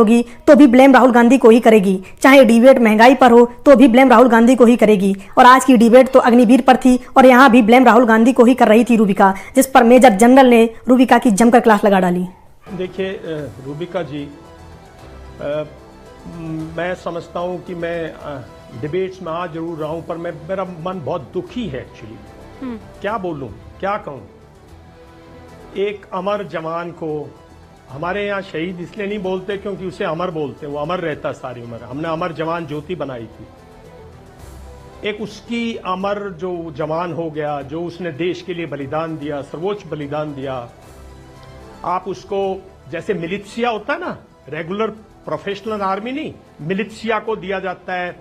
होगी तो भी ब्लेम राहुल गांधी को ही करेगी, चाहे डिबेट महंगाई पर हो तो भी ब्लेम राहुल गांधी को ही करेगी। और आज की डिबेट तो अग्निवीर पर थी और यहाँ भी ब्लेम राहुल गांधी को ही कर रही थी रूबिका, जिस पर मेजर जनरल ने रूबिका की जमकर क्लास लगा डाली। देखिए रूबिका जी, मैं समझता हूँ कि मैं डिबेट्स में आ जरूर रहा हूँ, पर मेरा मन बहुत दुखी है एक्चुअली। क्या बोलूँ, क्या कहूँ। एक अमर जवान को हमारे यहाँ शहीद इसलिए नहीं बोलते क्योंकि उसे अमर बोलते, वो अमर रहता सारी उम्र। हमने अमर जवान ज्योति बनाई थी। एक उसकी अमर जो जवान हो गया, जो उसने देश के लिए बलिदान दिया, सर्वोच्च बलिदान दिया। आप उसको जैसे मिलिशिया होता है ना, रेगुलर प्रोफेशनल आर्मी नहीं, मिलिशिया को दिया जाता है,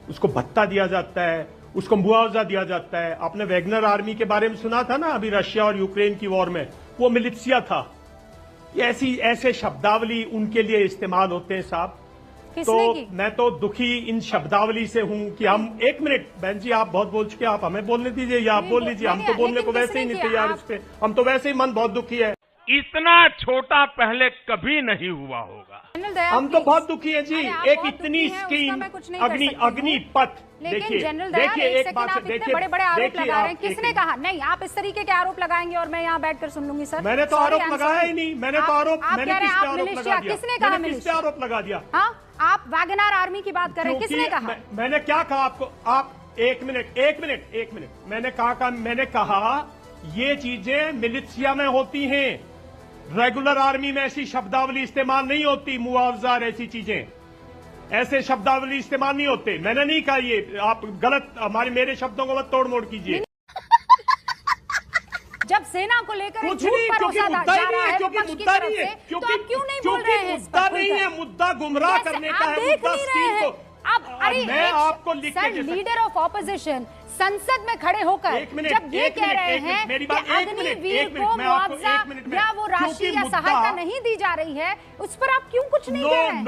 उसको भत्ता दिया जाता है, उसको मुआवजा दिया जाता है। आपने वैगनर आर्मी के बारे में सुना था ना, अभी रशिया और यूक्रेन की वॉर में, वो मिलिशिया था। ऐसे शब्दावली उनके लिए इस्तेमाल होते हैं साहब। तो मैं तो दुखी इन शब्दावली से हूं कि हम, एक मिनट बहन जी, आप बहुत बोल चुके, आप हमें बोलने दीजिए या आप बोल लीजिए। हम तो बोलने को वैसे ही नहीं तैयार इस पे, हम तो वैसे ही मन बहुत दुखी है। इतना छोटा पहले कभी नहीं हुआ होगा। हम तो बहुत दुखी है जी। एक इतनी स्कीम अग्निपथ, देखिए एक बात, देखिए बड़े आरोप लगा रहे हैं। किसने कहा? नहीं, आप इस तरीके के आरोप लगाएंगे और मैं यहाँ बैठकर सुन लूंगी सर। मैंने तो आरोप लगाया ही नहीं। मैंने तो आरोप, मैंने किस पे आरोप लगा दिया? किसने कहा? किस पे आरोप लगा दिया? हाँ, आप वैगनर आर्मी की बात कर रहे हैं, किसने कहा? मैंने क्या कहा आपको? आप एक मिनट मैंने कहा ये चीजें मिलिशिया में होती हैं, रेगुलर आर्मी में ऐसी शब्दावली इस्तेमाल नहीं होती। मुआवजा और ऐसी चीजें, ऐसे शब्दावली इस्तेमाल नहीं होते। मैंने नहीं कहा ये, आप गलत मेरे शब्दों को मत तोड़ मोड़ कीजिए। जब सेना को लेकर कुछ नहीं, क्योंकि मुद्दा ही नहीं है, क्योंकि मुद्दा नहीं है, क्योंकि क्यों नहीं बोल रहे हैं? मुद्दा नहीं है, मुद्दा गुमराह करने का है, मुद्दा स्कीम को। मैं आपको लिख के, लीडर ऑफ ऑपोजिशन संसद में खड़े होकर जब ये कह रहे हैं कि अग्निवीर को मुआवजा या वो राशि या सहायता नहीं दी जा रही है, उस पर आप क्यों कुछ नहीं कह रहे हैं?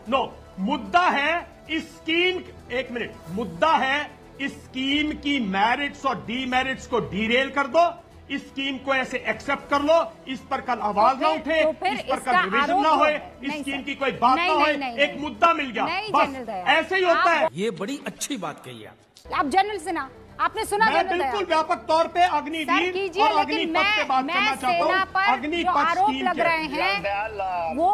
नो। मुद्दा है इस स्कीम, एक मिनट, मुद्दा है इस स्कीम की मेरिट्स और डीमेरिट्स को डीरेल कर दो। इस स्कीम को ऐसे एक्सेप्ट कर लो, इस पर कल आवाज ना उठे, इस पर कल रिविजन ना होए, इस स्कीम की कोई बात ना होए, एक मुद्दा मिल गया, बस ऐसे ही होता है। ये बड़ी अच्छी बात कही आप जनरल से ना, आपने सुना? मैं बिल्कुल व्यापक तौर पे अग्निवीर और अग्निपथ पे बात करना चाहता हूँ। अग्निपथ आरोप लग रहे हैं, वो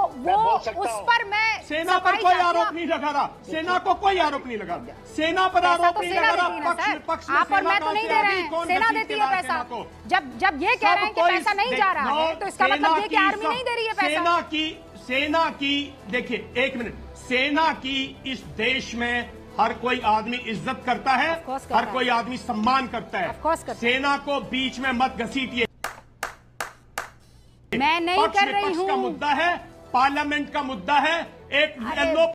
उस पर मैं सेना पर कोई आरोप नहीं लगा रहा, सेना को कोई आरोप नहीं लगा, सेना पर आरोप नहीं लगा रहा। पक्ष आप और मैं तो नहीं दे रहे हैं, सेना देती है पैसा। जब ये कह रहे हैं कि पैसा नहीं जा रहा है, तो इसका मतलब ये कि आर्मी नहीं दे रही है पैसा। सेना की देखिए, एक मिनट, सेना की इस देश में हर कोई आदमी इज्जत करता है, हर कोई आदमी सम्मान करता है। सेना को बीच में मत घसीटिए। मैं नहीं कर रही हूँ। का मुद्दा है, पार्लियामेंट का मुद्दा है। एक